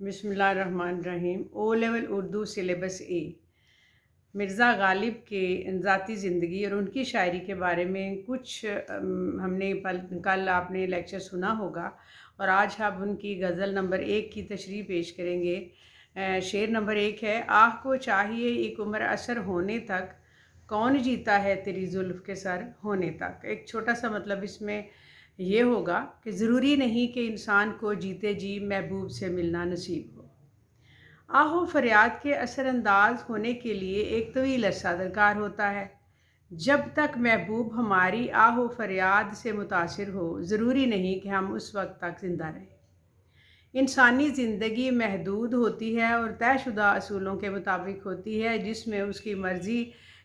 بسم اللہ الرحمن الرحیم۔ او لیول اردو سلیبس اے، مرزا غالب کے ذاتی زندگی اور ان کی شاعری کے بارے میں کچھ ہم نے کل آپ نے لیکچر سنا ہوگا، اور آج ہم ان کی غزل نمبر 1 کی تشریح پیش کریں گے۔ شعر نمبر 1 ہے: آہ کو چاہیے ایک عمر اثر ہونے تک، کون جیتا ہے تیری زلف کے سر ہونے تک۔ ایک چھوٹا سا مطلب اس میں یہ ہوگا کہ ضروری نہیں کہ انسان کو جیتے جی محبوب سے ملنا نصیب ہو۔ آہ و فریاد کے اثر انداز ہونے کے لیے ایک طویل عرصہ درکار ہوتا ہے۔ جب تک محبوب ہماری آہ و فریاد سے متاثر ہو، ضروری نہیں کہ ہم اس وقت تک زندہ رہیں۔ انسانی زندگی محدود ہوتی ہے اور طے شدہ اصولوں کے مطابق ہوتی ہے، جس میں اس کی مرضی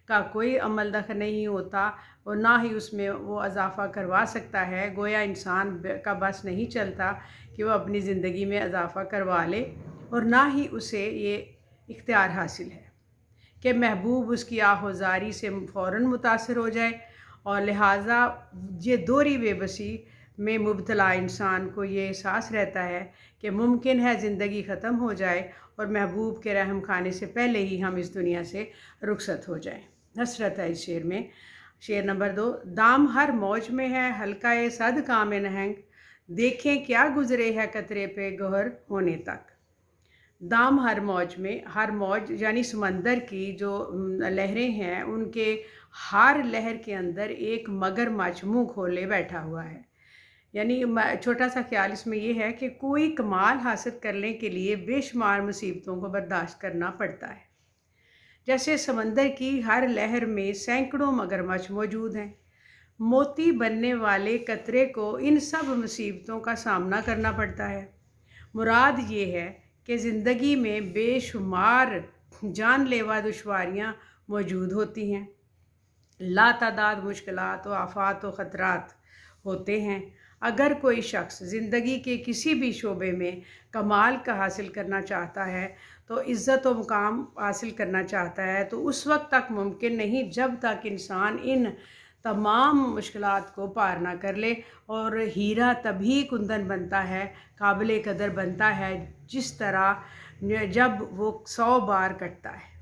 کا کوئی عمل دخل نہیں ہوتا اور نہ ہی اس میں وہ اضافہ کروا سکتا ہے۔ گویا انسان کا بس نہیں چلتا کہ وہ اپنی زندگی میں اضافہ کروا لے، اور نہ ہی اسے یہ اختیار حاصل ہے کہ محبوب اس کی آہوزاری سے فوراً متاثر ہو جائے، اور لہٰذا یہ دوہری بے بسی میں مبتلا انسان کو یہ احساس رہتا ہے کہ ممکن ہے زندگی ختم ہو جائے اور محبوب کے رحم کھانے سے پہلے ہی ہم اس دنیا سے رخصت ہو جائیں۔ حسرت ہے اس شعر میں۔ شعر نمبر 2: دام ہر موج میں ہے حلقۂ صد کام نہنگ، دیکھیں کیا گزرے ہے قطرے پہ گوہر ہونے تک۔ دام ہر موج میں، ہر موج یعنی سمندر کی جو لہریں ہیں، ان کے ہر لہر کے اندر ایک مگر مچھ منہ کھولے بیٹھا ہوا ہے۔ یعنی چھوٹا سا خیال اس میں یہ ہے کہ کوئی کمال حاصل کرنے کے لیے بے شمار مصیبتوں کو برداشت کرنا پڑتا ہے۔ جیسے سمندر کی ہر لہر میں سینکڑوں مگرمچھ موجود ہیں، موتی بننے والے قطرے کو ان سب مصیبتوں کا سامنا کرنا پڑتا ہے۔ مراد یہ ہے کہ زندگی میں بے شمار جان لیوا دشواریاں موجود ہوتی ہیں، لا تعداد مشکلات و آفات و خطرات ہوتے ہیں۔ اگر کوئی شخص زندگی کے کسی بھی شعبے میں کمال کا حاصل کرنا چاہتا ہے، تو عزت و مقام حاصل کرنا چاہتا ہے، تو اس وقت تک ممکن نہیں جب تک انسان ان تمام مشکلات کو پار نہ کر لے۔ اور ہیرا تبھی کندن بنتا ہے، قابل قدر بنتا ہے، جس طرح جب وہ 100 بار کٹتا ہے۔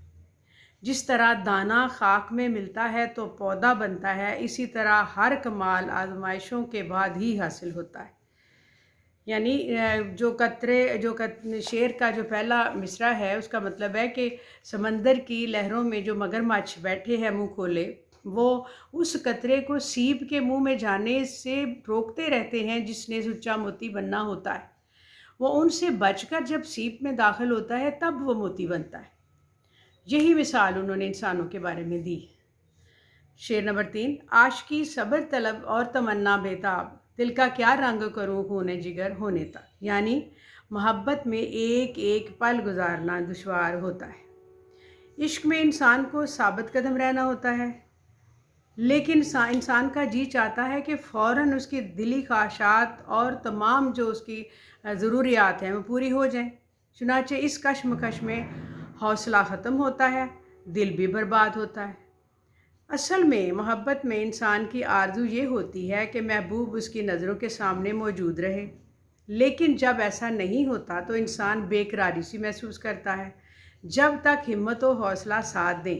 جس طرح دانہ خاک میں ملتا ہے تو پودا بنتا ہے، اسی طرح ہر کمال آزمائشوں کے بعد ہی حاصل ہوتا ہے۔ یعنی شعر کا جو پہلا مصرع ہے، اس کا مطلب ہے کہ سمندر کی لہروں میں جو مگرمچھ بیٹھے ہیں منہ کھولے، وہ اس قطرے کو سیپ کے منہ میں جانے سے روکتے رہتے ہیں جس نے سچا موتی بننا ہوتا ہے۔ وہ ان سے بچ کر جب سیپ میں داخل ہوتا ہے تب وہ موتی بنتا ہے۔ یہی مثال انہوں نے انسانوں کے بارے میں دی۔ شعر نمبر 3: عاشقی صبر طلب اور تمنا بیتاب، دل کا کیا رنگ کروں خون جگر ہونے تک۔ یعنی محبت میں ایک ایک پل گزارنا دشوار ہوتا ہے۔ عشق میں انسان کو ثابت قدم رہنا ہوتا ہے، لیکن انسان کا جی چاہتا ہے کہ فوراً اس کی دلی خواہشات اور تمام جو اس کی ضروریات ہیں وہ پوری ہو جائیں۔ چنانچہ اس کشمکش میں حوصلہ ختم ہوتا ہے، دل بھی برباد ہوتا ہے۔ اصل میں محبت میں انسان کی آرزو یہ ہوتی ہے کہ محبوب اس کی نظروں کے سامنے موجود رہے، لیکن جب ایسا نہیں ہوتا تو انسان بے قراری سی محسوس کرتا ہے۔ جب تک ہمت و حوصلہ ساتھ دیں،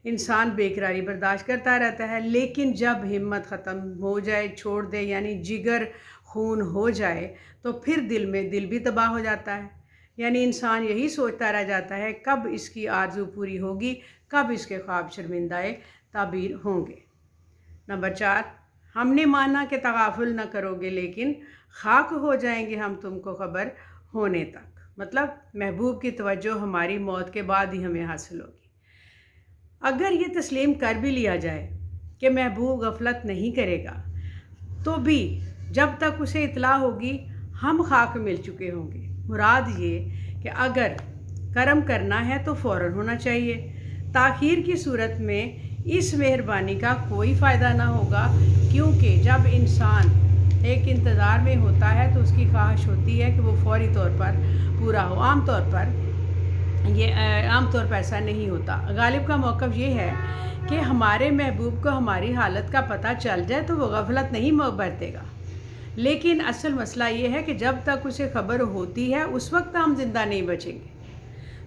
انسان بے قراری برداشت کرتا رہتا ہے، لیکن جب ہمت ختم ہو جائے، چھوڑ دے، یعنی جگر خون ہو جائے، تو پھر دل بھی تباہ ہو جاتا ہے۔ یعنی انسان یہی سوچتا رہ جاتا ہے کب اس کی آرزو پوری ہوگی، کب اس کے خواب شرمندہ تعبیر ہوں گے۔ نمبر 4: ہم نے مانا کہ تغافل نہ کرو گے، لیکن خاک ہو جائیں گے ہم تم کو خبر ہونے تک۔ مطلب محبوب کی توجہ ہماری موت کے بعد ہی ہمیں حاصل ہوگی۔ اگر یہ تسلیم کر بھی لیا جائے کہ محبوب غفلت نہیں کرے گا، تو بھی جب تک اسے اطلاع ہوگی ہم خاک مل چکے ہوں گے۔ مراد یہ کہ اگر کرم کرنا ہے تو فوراً ہونا چاہیے۔ تاخیر کی صورت میں اس مہربانی کا کوئی فائدہ نہ ہوگا، کیونکہ جب انسان ایک انتظار میں ہوتا ہے تو اس کی خواہش ہوتی ہے کہ وہ فوری طور پر پورا ہو۔ عام طور پر ایسا نہیں ہوتا۔ غالب کا موقف یہ ہے کہ ہمارے محبوب کو ہماری حالت کا پتہ چل جائے تو وہ غفلت نہیں برتے گا۔ لیکن اصل مسئلہ یہ ہے کہ جب تک اسے خبر ہوتی ہے اس وقت ہم زندہ نہیں بچیں گے۔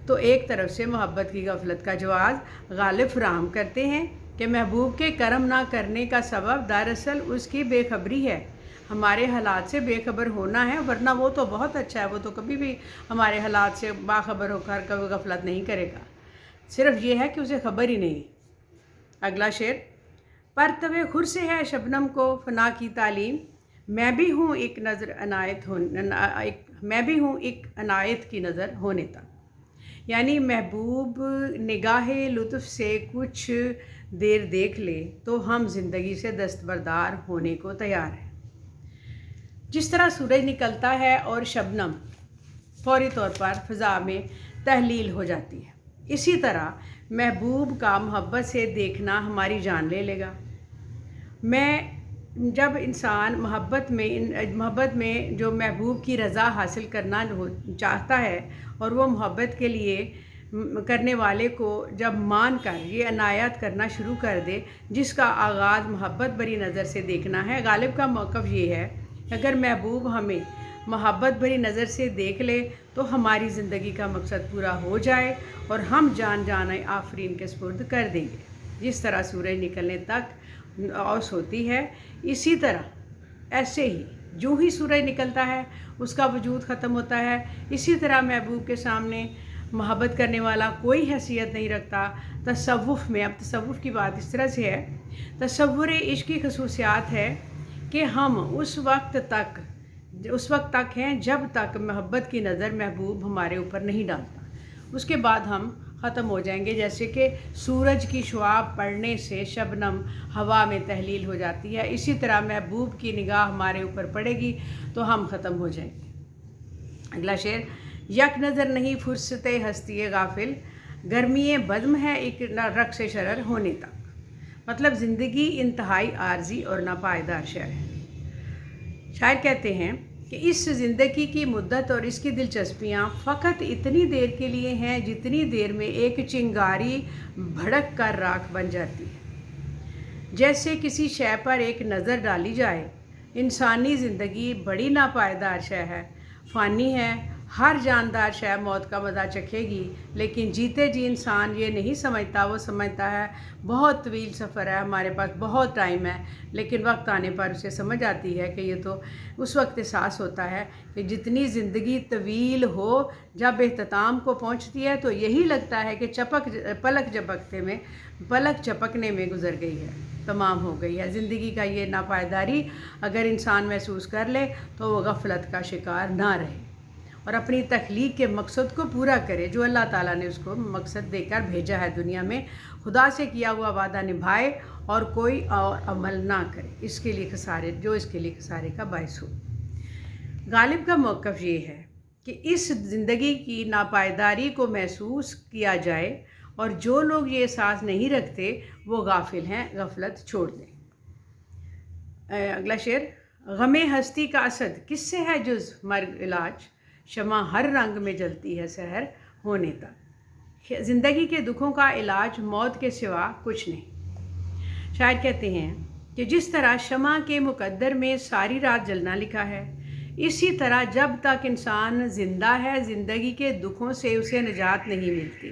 تو ایک طرف سے محبت کی غفلت کا جواز غالب فراہم کرتے ہیں کہ محبوب کے کرم نہ کرنے کا سبب دراصل اس کی بے خبری ہے، ہمارے حالات سے بے خبر ہونا ہے، ورنہ وہ تو بہت اچھا ہے، وہ تو کبھی بھی ہمارے حالات سے باخبر ہو کر کبھی غفلت نہیں کرے گا، صرف یہ ہے کہ اسے خبر ہی نہیں۔ اگلا شعر: پرتو خور سے ہے شبنم کو فنا کی تعلیم، میں بھی ہوں ایک عنایت کی نظر ہونے تک۔ یعنی محبوب نگاہ لطف سے کچھ دیر دیکھ لے تو ہم زندگی سے دستبردار ہونے کو تیار ہیں۔ جس طرح سورج نکلتا ہے اور شبنم فوری طور پر فضا میں تحلیل ہو جاتی ہے، اسی طرح محبوب کا محبت سے دیکھنا ہماری جان لے لے گا۔ جب انسان محبت میں جو محبوب کی رضا حاصل کرنا چاہتا ہے اور وہ محبت کے لیے کرنے والے کو جب مان کر یہ عنایت کرنا شروع کر دے جس کا آغاز محبت بری نظر سے دیکھنا ہے، غالب کا موقف یہ ہے کہ اگر محبوب ہمیں محبت بری نظر سے دیکھ لے تو ہماری زندگی کا مقصد پورا ہو جائے اور ہم جان آفرین کے سپرد کر دیں گے۔ جس طرح سورج نکلنے تک اوس ہوتی ہے، اسی طرح ایسے ہی جو ہی سورج نکلتا ہے اس کا وجود ختم ہوتا ہے، اسی طرح محبوب کے سامنے محبت کرنے والا کوئی حیثیت نہیں رکھتا۔ تصوف میں، اب تصوف کی بات اس طرح سے ہے، تصور عشق کی خصوصیات ہے کہ ہم اس وقت تک ہیں جب تک محبت کی نظر محبوب ہمارے اوپر نہیں ڈالتا، اس کے بعد ہم ختم ہو جائیں گے۔ جیسے کہ سورج کی شعاع پڑنے سے شبنم ہوا میں تحلیل ہو جاتی ہے، اسی طرح محبوب کی نگاہ ہمارے اوپر پڑے گی تو ہم ختم ہو جائیں گے۔ اگلا شعر: یک نظر نہیں فرصت ہستی غافل، گرمی بزم ہے ایک رقص شرر ہونے تک۔ مطلب زندگی انتہائی عارضی اور ناپائیدار شے ہے۔ شاعر کہتے ہیں کہ اس زندگی کی مدت اور اس کی دلچسپیاں فقط اتنی دیر کے لیے ہیں جتنی دیر میں ایک چنگاری بھڑک کر راکھ بن جاتی ہے۔ جیسے کسی شے پر ایک نظر ڈالی جائے، انسانی زندگی بڑی ناپائیدار شے ہے، فانی ہے، ہر جاندار شے موت کا مزہ چکھے گی، لیکن جیتے جی انسان یہ نہیں سمجھتا، وہ سمجھتا ہے بہت طویل سفر ہے، ہمارے پاس بہت ٹائم ہے، لیکن وقت آنے پر اسے سمجھ آتی ہے کہ یہ تو اس وقت احساس ہوتا ہے کہ جتنی زندگی طویل ہو جب اختتام کو پہنچتی ہے تو یہی لگتا ہے کہ پلک جھپکنے میں گزر گئی ہے، تمام ہو گئی ہے۔ زندگی کا یہ ناپائیداری اگر انسان محسوس کر لے تو وہ غفلت کا شکار نہ رہے اور اپنی تخلیق کے مقصد کو پورا کرے جو اللہ تعالیٰ نے اس کو مقصد دے کر بھیجا ہے دنیا میں، خدا سے کیا ہوا وعدہ نبھائے اور کوئی اور عمل نہ کرے اس کے لیے خسارے کا باعث ہو۔ غالب کا موقف یہ ہے کہ اس زندگی کی ناپائیداری کو محسوس کیا جائے اور جو لوگ یہ احساس نہیں رکھتے وہ غافل ہیں، غفلت چھوڑ دیں۔ اگلا شعر: غم ہستی کا اسد کس سے ہے جز مرگ علاج، شمع ہر رنگ میں جلتی ہے سحر ہونے تک۔ زندگی کے دکھوں کا علاج موت کے سوا کچھ نہیں۔ شاعر کہتے ہیں کہ جس طرح شمع کے مقدر میں ساری رات جلنا لکھا ہے، اسی طرح جب تک انسان زندہ ہے زندگی کے دکھوں سے اسے نجات نہیں ملتی۔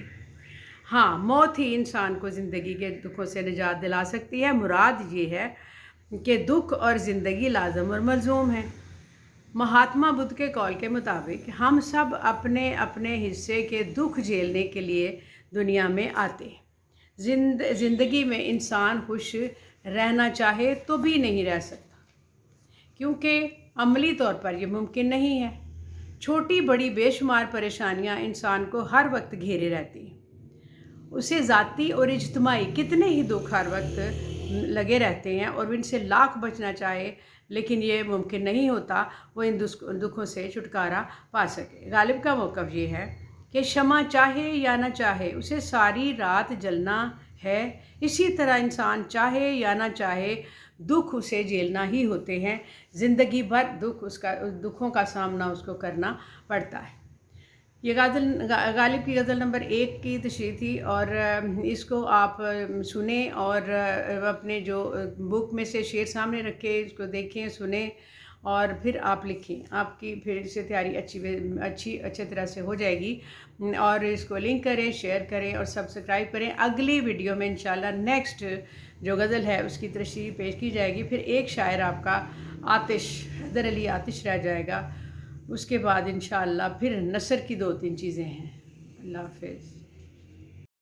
ہاں، موت ہی انسان کو زندگی کے دکھوں سے نجات دلا سکتی ہے۔ مراد یہ ہے کہ دکھ اور زندگی لازم اور ملزوم ہیں۔ مہاتما بدھ کے قول کے مطابق ہم سب اپنے اپنے حصے کے دکھ جھیلنے کے لیے دنیا میں آتے ہیں۔ زندگی میں انسان خوش رہنا چاہے تو بھی نہیں رہ سکتا، کیونکہ عملی طور پر یہ ممکن نہیں ہے۔ چھوٹی بڑی بے شمار پریشانیاں انسان کو ہر وقت گھیرے رہتی ہیں، اسے ذاتی اور اجتماعی کتنے ہی دکھ ہر وقت لگے رہتے ہیں اور ان سے لاکھ بچنا چاہے لیکن یہ ممکن نہیں ہوتا وہ ان دکھوں سے چھٹکارا پا سکے۔ غالب کا موقف یہ ہے کہ شمع چاہے یا نہ چاہے اسے ساری رات جلنا ہے، اسی طرح انسان چاہے یا نہ چاہے دکھ اسے جھیلنا ہی ہوتے ہیں، زندگی بھر دکھوں کا سامنا اس کو کرنا پڑتا ہے۔ یہ غالب کی غزل نمبر 1 کی تشریح تھی اور اس کو آپ سنیں اور اپنے جو بک میں سے شعر سامنے رکھے اس کو دیکھیں سنیں اور پھر آپ لکھیں، آپ کی پھر سے تیاری اچھی طرح سے ہو جائے گی۔ اور اس کو لنک کریں، شیئر کریں اور سبسکرائب کریں۔ اگلی ویڈیو میں انشاءاللہ نیکسٹ جو غزل ہے اس کی تشریح پیش کی جائے گی۔ پھر ایک شاعر آپ کا آتش، حیدر علی آتش رہ جائے گا۔ اس کے بعد انشاءاللہ پھر نثر کی 2-3 چیزیں ہیں۔ اللہ حافظ۔